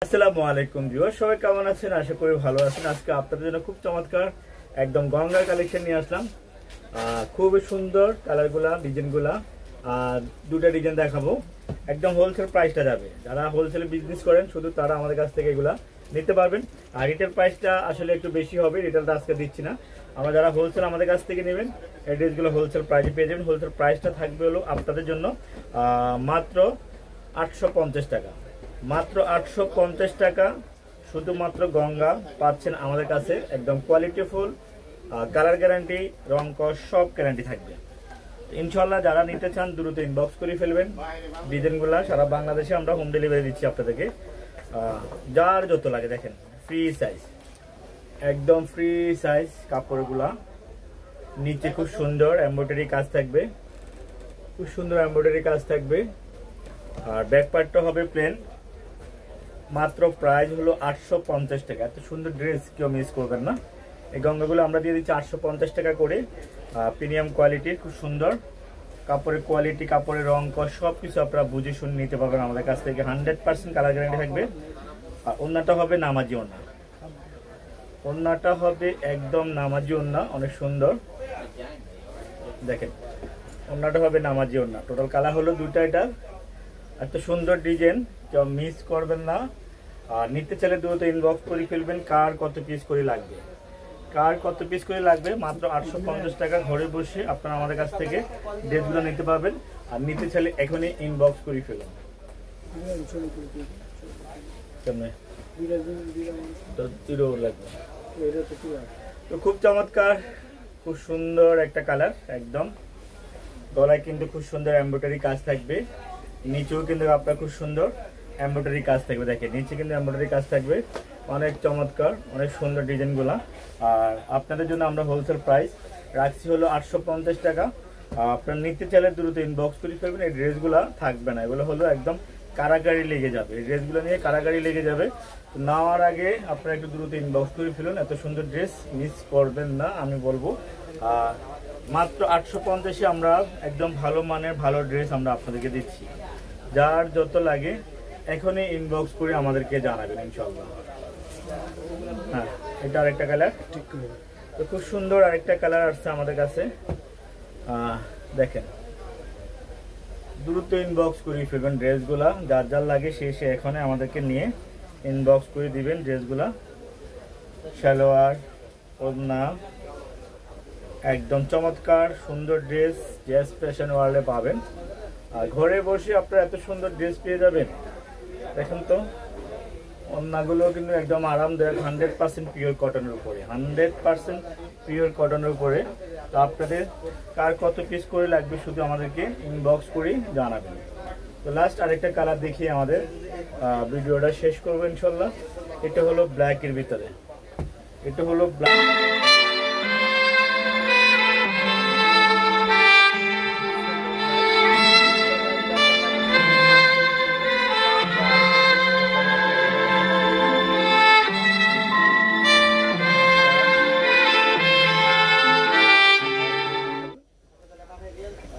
আসসালামু আলাইকুম ভিউয়ার, সবাই কেমন আছেন? আশা করি ভালো আছেন। আজকে আপনাদের জন্য খুব চমৎকার একদম গঙ্গার কালেকশন নিয়ে আসলাম। খুবই সুন্দর কালারগুলা, ডিজাইনগুলা। আর দুটা ডিজাইন দেখাবো। একদম হোলসেল প্রাইসটা যাবে। যারা হোলসেলে বিজনেস করেন শুধু তারা আমাদের কাছ থেকে এগুলা নিতে পারবেন। আর রিটেল প্রাইসটা আসলে একটু বেশি হবে, রিটেলটা আজকে দিচ্ছি না। আমরা যারা হোলসেল আমাদের কাছ থেকে নেবেন এই ড্রেসগুলো হোলসেল প্রাইসে পেয়ে যাবেন। হোলসেল প্রাইসটা থাকবে হলো আপনাদের জন্য মাত্র 850 টাকা। মাত্র 850 টাকা শুধুমাত্র গঙ্গা পাচ্ছেন আমাদের কাছে। একদম কোয়ালিটিফুল, কালার গ্যারান্টি, রং কস সব গ্যারান্টি থাকবে। ইনশাল্লাহ যারা নিতে চান দ্রুত ইনবক্স করে ফেলবেন। ডিজাইনগুলা সারা বাংলাদেশে আমরা হোম ডেলিভারি দিচ্ছি আপনাদেরকে। যার যত লাগে দেখেন, ফ্রি সাইজ, একদম ফ্রি সাইজ কাপড়গুলা। নিচে খুব সুন্দর এমব্রয়ডারি কাজ থাকবে, খুব সুন্দর এমব্রয়ডারি কাজ থাকবে। আর ব্যাক পার্টটা হবে প্লেন। মাত্র প্রাইস হলো 850 টাকা। এত সুন্দর ড্রেস কেউ মিস করবেন না। এই গঙ্গাগুলো আমরা দিয়ে দিচ্ছি 850 টাকা করে। প্রিমিয়াম কোয়ালিটির, খুব সুন্দর কাপড়ের কোয়ালিটি, কাপড়ের রং কস সব কিছু আপনারা বুঝে শুনে নিতে পারবেন আমাদের কাছ থেকে। 100% কালার গ্যারান্টি থাকবে। আর ওড়নাটা হবে নামাজি ওড়না। ওড়নাটা হবে একদম নামাজি ওড়না, অনেক সুন্দর। দেখেন ওড়নাটা হবে নামাজি ওড়না। টোটাল কালার হলো দুইটা। এটা এত সুন্দর ডিজাইন কেউ মিস করবেন না। আর নিতে চাইলে দ্রুত ইনবক্স করে ফেলবেন। কার কত পিস করে লাগবে, কার কত পিস করে লাগবে। মাত্র 850 টাকা ঘরে বসে আপনারা আমাদের কাছ থেকে ড্রেসগুলো নিতে পারবেন। আর নিতে চাইলে এখনই ইনবক্স করে ফেলুন। তো খুব চমৎকার, খুব সুন্দর একটা কালার। একদম গলায় কিন্তু খুব সুন্দর এমব্রয়ডারি কাজ থাকবে। নিচেও কিন্তু আপনার খুব সুন্দর এমব্রয়ডারি কাজ থাকবে। দেখেন নিচে কিন্তু এমব্রয়ডারি কাজ থাকবে। অনেক চমৎকার, অনেক সুন্দর ডিজাইনগুলো। আর আপনাদের জন্য আমরা হোলসেল প্রাইস রাখছি হলো 850 টাকা। আপনার নিতে চাইলে দ্রুত ইনবক্স করে ফেলবেন। এই ড্রেসগুলো থাকবে না, এগুলো হলো একদম কারাগারি লেগে যাবে। এই ড্রেসগুলো নিয়ে কারাগারি লেগে যাবে। তো নেওয়ার আগে আপনারা একটু দ্রুত ইনবক্স করে ফেলুন। এত সুন্দর ড্রেস মিস করবেন না আমি বলবো। মাত্র 850-এ আমরা একদম ভালো মানের ভালো ড্রেস আমরা আপনাদেরকে দিচ্ছি। যার যত লাগে এখনই ইনবক্স করে আমাদেরকে জানাবেন ইনশাআল্লাহ। হ্যাঁ, এটা আরেকটা কালার, তো খুব সুন্দর আরেকটা কালার আসছে আমাদের কাছে। দেখেন দ্রুত ইনবক্স করে ফেলবেন ড্রেসগুলা। যার যার লাগে সে এখনই আমাদেরকে নিয়ে ইনবক্স করে দিবেন ড্রেসগুলা। সালোয়ার, ওড়না, একদম চমৎকার সুন্দর ড্রেস জেস ফ্যাশন ওয়ার্ল্ডে পাবেন। আর ঘরে বসে আপনারা এত সুন্দর ড্রেস পেয়ে যাবেন। দেখেন তো ওড়নাগুলো কিন্তু একদম আরামদায়ক, 100% পিওর কটনের উপরে, 100% পিওর কটনের উপরে। তো আপনাদের কার কত পিস করে লাগবে শুধু আমাদেরকে ইনবক্স করেই জানাবেন। তো লাস্ট আরেকটা কালার দেখিয়ে আমাদের ভিডিওটা শেষ করবো ইনশাল্লাহ। এটা হলো ব্ল্যাকের ভিতরে, এটা হলো ব্ল্যাক।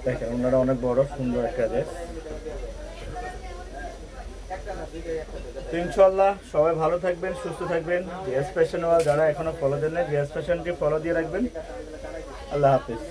দেখেন ওনারা অনেক বড় সুন্দর একটা ড্রেস। তো ইনশাআল্লাহ সবাই ভালো থাকবেন, সুস্থ থাকবেন। জিএস ফ্যাশন ওয়ার্ল্ড যারা এখনো ফলো দেন না, জিএস ফ্যাশনকে ফলো দিয়ে রাখবেন। আল্লাহ হাফিজ।